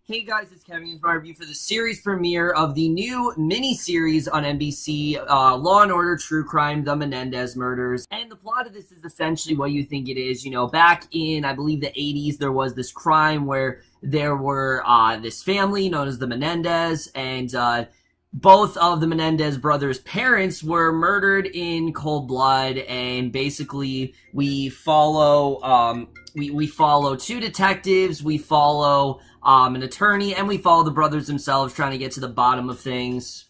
Hey guys, it's Kevin with my review for the series premiere of the new mini-series on NBC, Law & Order True Crime, The Menendez Murders. And the plot of this is essentially what you think it is. You know, back in, I believe, the 80s, there was this crime where there were this family known as the Menendez, and both of the Menendez brothers' parents were murdered in cold blood, and basically we follow we follow two detectives, we follow an attorney, and we follow the brothers themselves trying to get to the bottom of things.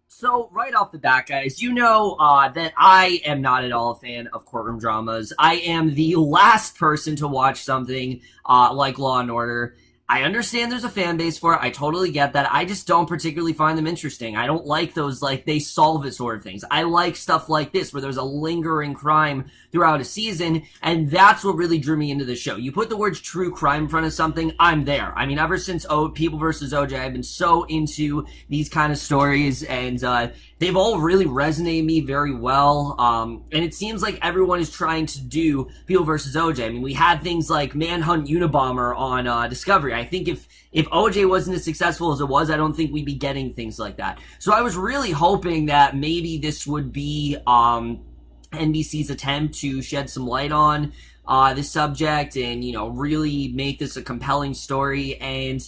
So, right off the bat, guys, you know that I am not at all a fan of courtroom dramas. I am the last person to watch something like Law & Order. I understand there's a fan base for it. I totally get that. I just don't particularly find them interesting. I don't like those, like, they solve it sort of things. I like stuff like this, where there's a lingering crime throughout a season, and that's what really drew me into the show. You put the words true crime in front of something, I'm there. I mean, ever since People vs. OJ, I've been so into these kind of stories, and they've all really resonated me very well, and it seems like everyone is trying to do People vs. OJ. I mean, we had things like Manhunt Unabomber on Discovery. I think if OJ wasn't as successful as it was, I don't think we'd be getting things like that. So I was really hoping that maybe this would be NBC's attempt to shed some light on this subject and, you know, really make this a compelling story. And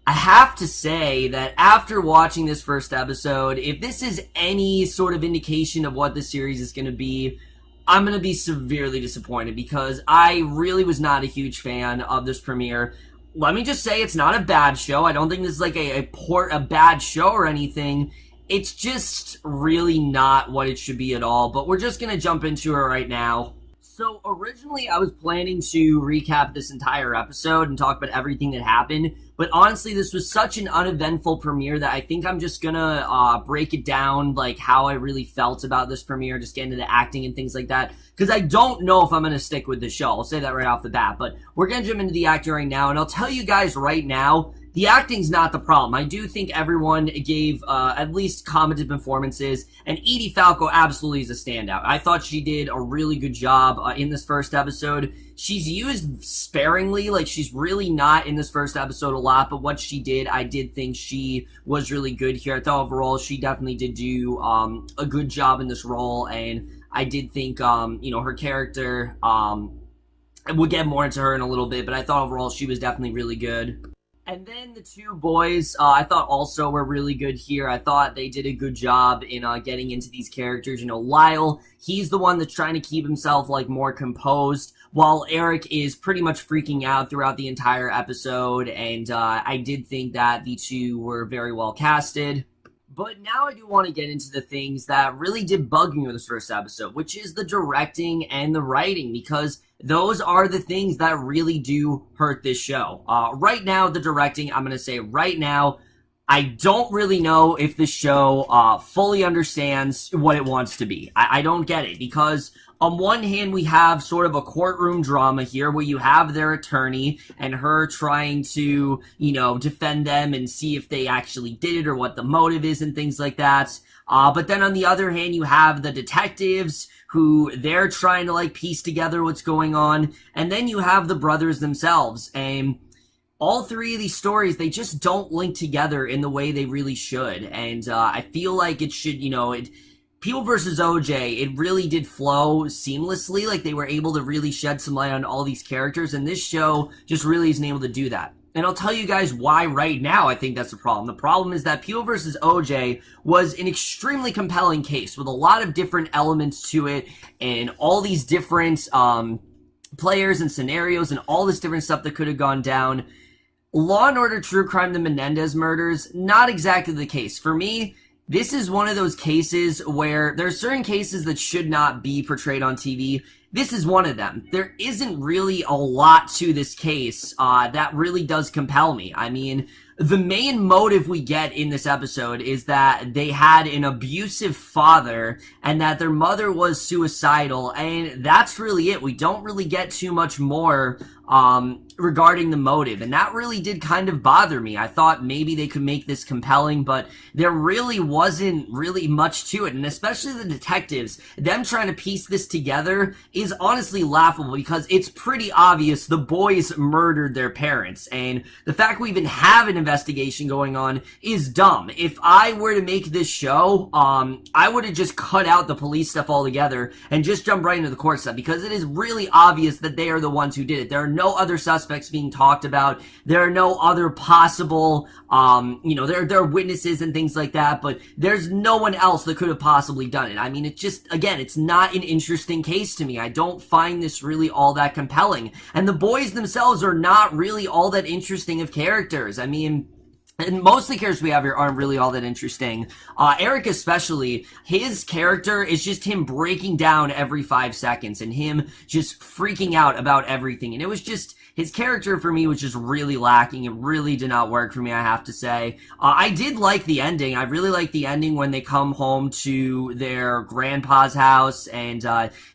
I have to say that after watching this first episode, if this is any sort of indication of what the series is going to be, I'm going to be severely disappointed, because I really was not a huge fan of this premiere. Let me just say, it's not a bad show. I don't think this is like a bad show or anything. It's just really not what it should be at all, but we're just going to jump into it right now. So originally I was planning to recap this entire episode and talk about everything that happened, but honestly this was such an uneventful premiere that I think I'm just gonna break it down, like how I really felt about this premiere, just get into the acting and things like that, because I don't know if I'm gonna stick with the show. I'll say that right off the bat, but we're gonna jump into the acting right now, and I'll tell you guys right now, the acting's not the problem. I do think everyone gave at least competent performances, and Edie Falco absolutely is a standout. I thought she did a really good job in this first episode. She's used sparingly, like she's really not in this first episode a lot, but what she did, I did think she was really good here. I thought overall she definitely did do a good job in this role, and I did think, you know, her character, we'll get more into her in a little bit, but I thought overall she was definitely really good. And then the two boys, I thought also were really good here. I thought they did a good job in getting into these characters. You know, Lyle, he's the one that's trying to keep himself, like, more composed, while Eric is pretty much freaking out throughout the entire episode, and I did think that the two were very well casted. But now I do want to get into the things that really did bug me with this first episode, which is the directing and the writing, because those are the things that really do hurt this show. Right now, the directing, I'm going to say right now, I don't really know if the show fully understands what it wants to be. I don't get it, because on one hand, we have sort of a courtroom drama here where you have their attorney and her trying to, you know, defend them and see if they actually did it or what the motive is and things like that. But then on the other hand, you have the detectives who they're trying to, like, piece together what's going on. And then you have the brothers themselves. And all three of these stories, they just don't link together in the way they really should. And I feel like it should, you know, People vs. OJ, it really did flow seamlessly. Like, they were able to really shed some light on all these characters, and this show just really isn't able to do that. And I'll tell you guys why right now I think that's the problem. The problem is that People vs. OJ was an extremely compelling case with a lot of different elements to it, and all these different players and scenarios and all this different stuff that could have gone down. Law & Order True Crime, The Menendez Murders, not exactly the case. For me, this is one of those cases where there are certain cases that should not be portrayed on TV. This is one of them. There isn't really a lot to this case that really does compel me. I mean, the main motive we get in this episode is that they had an abusive father and that their mother was suicidal, and that's really it. We don't really get too much more regarding the motive, and that really did kind of bother me. I thought maybe they could make this compelling, but there really wasn't really much to it, and especially the detectives, them trying to piece this together is honestly laughable because it's pretty obvious the boys murdered their parents, and the fact we even have an investigation going on is dumb. If I were to make this show, I would have just cut out the police stuff altogether and just jump right into the court stuff, because it is really obvious that they are the ones who did it. There are no other suspects being talked about. There are no other possible, there are witnesses and things like that, but there's no one else that could have possibly done it. I mean, it's just, again, it's not an interesting case to me. I don't find this really all that compelling. And the boys themselves are not really all that interesting of characters. I mean, and most of the characters we have here aren't really all that interesting. Eric especially, his character is just him breaking down every 5 seconds and him just freaking out about everything. And it was just, his character for me was just really lacking. It really did not work for me, I have to say. I did like the ending. I really like the ending when they come home to their grandpa's house and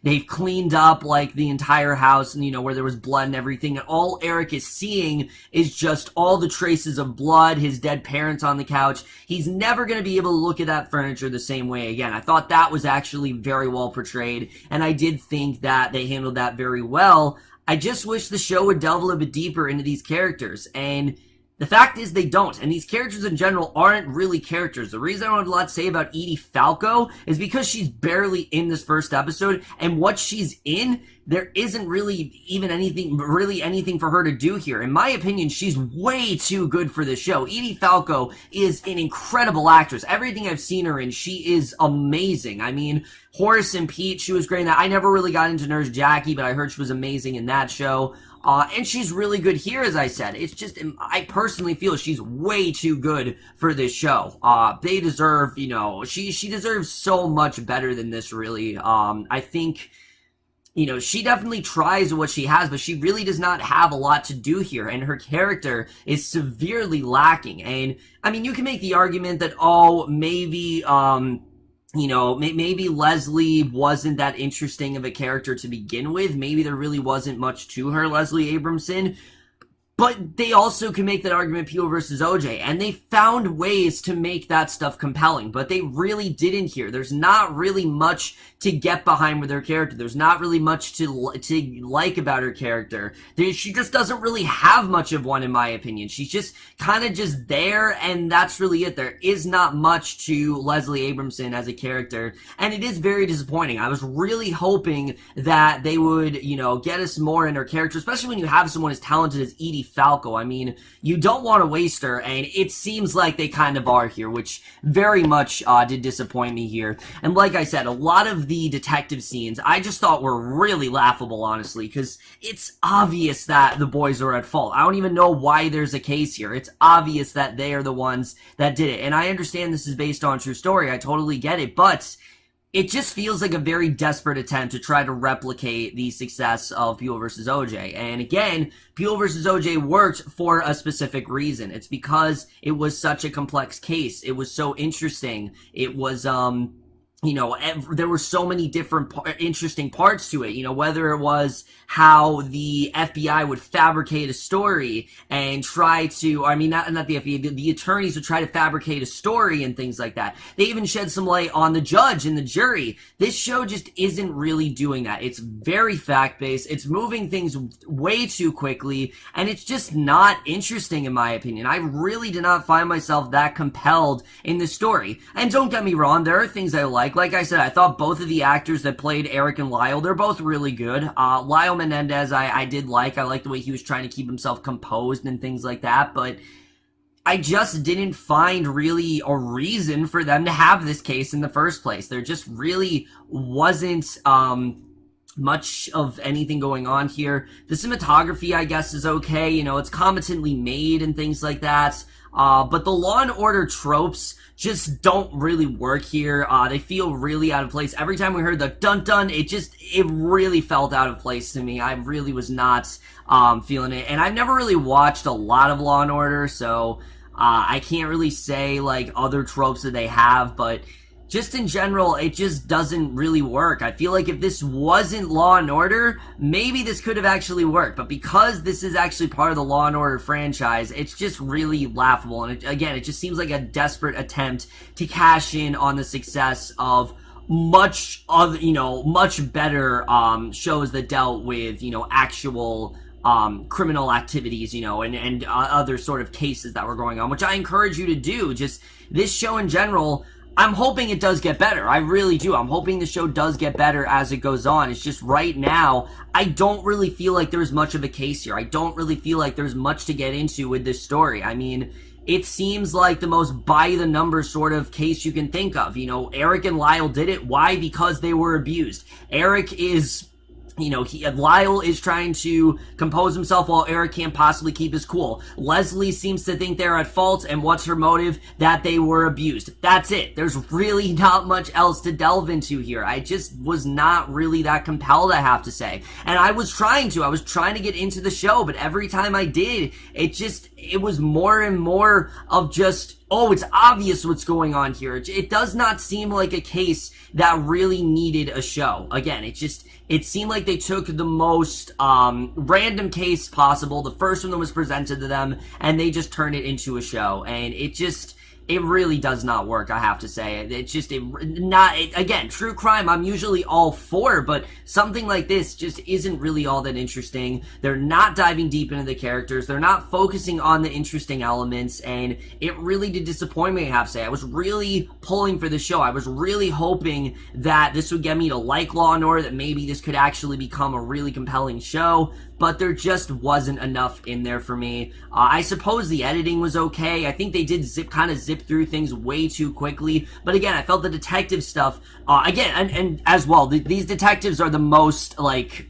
they've cleaned up like the entire house and, where there was blood and everything. And all Eric is seeing is just all the traces of blood, his dead parents on the couch. He's never going to be able to look at that furniture the same way again. I thought that was actually very well portrayed, and I did think that they handled that very well. I just wish the show would delve a little bit deeper into these characters, and the fact is they don't, and these characters in general aren't really characters. The reason I don't have a lot to say about Edie Falco is because she's barely in this first episode, and what she's in, there isn't really even anything for her to do here. In my opinion, she's way too good for this show. Edie Falco is an incredible actress. Everything I've seen her in, she is amazing. I mean, Horace and Pete, she was great in that. I never really got into Nurse Jackie, but I heard she was amazing in that show. And she's really good here, as I said. It's just, I personally feel she's way too good for this show. They deserve, she deserves so much better than this, really. I think, she definitely tries what she has, but she really does not have a lot to do here, and her character is severely lacking. And, I mean, you can make the argument that, maybe, maybe Leslie wasn't that interesting of a character to begin with. Maybe there really wasn't much to her, Leslie Abramson. But they also can make that argument, Peel versus OJ, and they found ways to make that stuff compelling, but they really didn't here. There's not really much to get behind with her character. There's not really much to like about her character. She just doesn't really have much of one, in my opinion. She's just kind of just there, and that's really it. There is not much to Leslie Abramson as a character, and it is very disappointing. I was really hoping that they would, get us more in her character, especially when you have someone as talented as Edie Falco. I mean, you don't want to waste her, and it seems like they kind of are here, which very much did disappoint me here. And like I said, a lot of the detective scenes I just thought were really laughable, honestly, because it's obvious that the boys are at fault. I don't even know why there's a case here. It's obvious that they are the ones that did it, and I understand this is based on a true story. I totally get it, but it just feels like a very desperate attempt to try to replicate the success of Peel vs. OJ. And again, Peel vs. OJ worked for a specific reason. It's because it was such a complex case. It was so interesting. It was, there were so many different interesting parts to it, whether it was how the FBI would fabricate a story and try to, not the FBI, the attorneys would try to fabricate a story and things like that. They even shed some light on the judge and the jury. This show just isn't really doing that. It's very fact-based. It's moving things way too quickly, and it's just not interesting, in my opinion. I really did not find myself that compelled in the story. And don't get me wrong, there are things I like. Like I said, I thought both of the actors that played Eric and Lyle, they're both really good. Lyle Menendez, I did like. I liked the way he was trying to keep himself composed and things like that, but I just didn't find really a reason for them to have this case in the first place. There just really wasn't much of anything going on here. The cinematography, I guess, is okay. It's competently made and things like that. But the Law and Order tropes just don't really work here. They feel really out of place. Every time we heard the dun-dun, it really felt out of place to me. I really was not feeling it. And I've never really watched a lot of Law and Order, so I can't really say, like, other tropes that they have, but just in general, it just doesn't really work. I feel like if this wasn't Law & Order, maybe this could have actually worked. But because this is actually part of the Law & Order franchise, it's just really laughable. And again, it just seems like a desperate attempt to cash in on the success of much better shows that dealt with, actual criminal activities, and other sort of cases that were going on, which I encourage you to do. Just this show in general, I'm hoping it does get better. I really do. I'm hoping the show does get better as it goes on. It's just right now, I don't really feel like there's much of a case here. I don't really feel like there's much to get into with this story. I mean, it seems like the most by-the-numbers sort of case you can think of. Eric and Lyle did it. Why? Because they were abused. Eric is... Lyle is trying to compose himself while Eric can't possibly keep his cool. Leslie seems to think they're at fault, and what's her motive? That they were abused. That's it. There's really not much else to delve into here. I just was not really that compelled, I have to say. And I was trying to get into the show, but every time I did, it was more and more of just, oh, it's obvious what's going on here. It does not seem like a case that really needed a show. Again, it seemed like they took the most random case possible, the first one that was presented to them, and they just turned it into a show. And it really does not work, I have to say. Again, true crime, I'm usually all for, but something like this just isn't really all that interesting. They're not diving deep into the characters. They're not focusing on the interesting elements, and it really did disappoint me, I have to say. I was really pulling for the show. I was really hoping that this would get me to like Law & Order, that maybe this could actually become a really compelling show, but there just wasn't enough in there for me. I suppose the editing was okay. I think they did zip through things way too quickly. But again, I felt the detective stuff, and as well, these detectives are the most, like,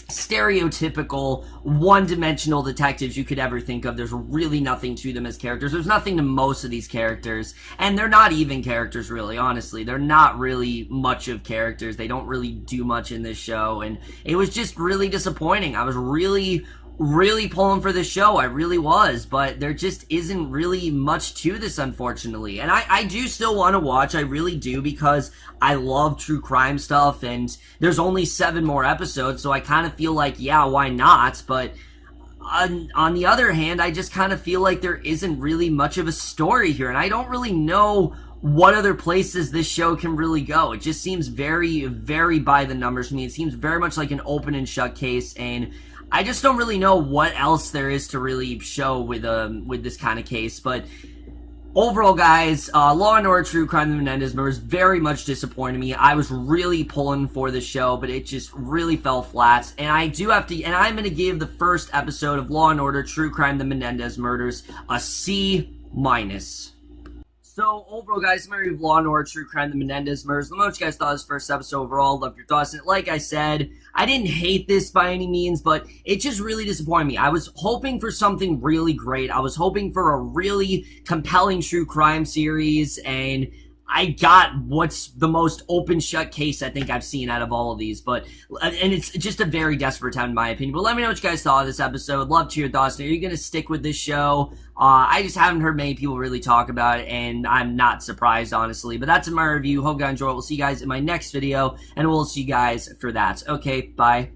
stereotypical, one-dimensional detectives you could ever think of. There's really nothing to them as characters. There's nothing to most of these characters, and they're not even characters, really, honestly. They're not really much of characters. They don't really do much in this show, and it was just really disappointing. I was really pulling for this show. I really was, but there just isn't really much to this, unfortunately. And I do still want to watch. I really do, because I love true crime stuff, and there's only 7 more episodes, so I kind of feel like, yeah, why not? But on the other hand, I just kind of feel like there isn't really much of a story here, and I don't really know what other places this show can really go. It just seems very, very by the numbers to me. It seems very much like an open and shut case, and I just don't really know what else there is to really show with this kind of case. But overall, guys, Law & Order True Crime: The Menendez Murders very much disappointed me. I was really pulling for the show, but it just really fell flat. And I'm going to give the first episode of Law & Order True Crime: The Menendez Murders a C-. So, overall, guys, my review of Law & Order True Crime: The Menendez Murders. Let me know what you guys thought of this first episode overall. Loved your thoughts. And like I said, I didn't hate this by any means, but it just really disappointed me. I was hoping for something really great. I was hoping for a really compelling true crime series, and I got what's the most open shut case I think I've seen out of all of these. And it's just a very desperate time in my opinion. But let me know what you guys thought of this episode. Love to hear your thoughts. Are you going to stick with this show? I just haven't heard many people really talk about it, and I'm not surprised, honestly. But that's my review. Hope you guys enjoy it. We'll see you guys in my next video, and we'll see you guys for that. Okay, bye.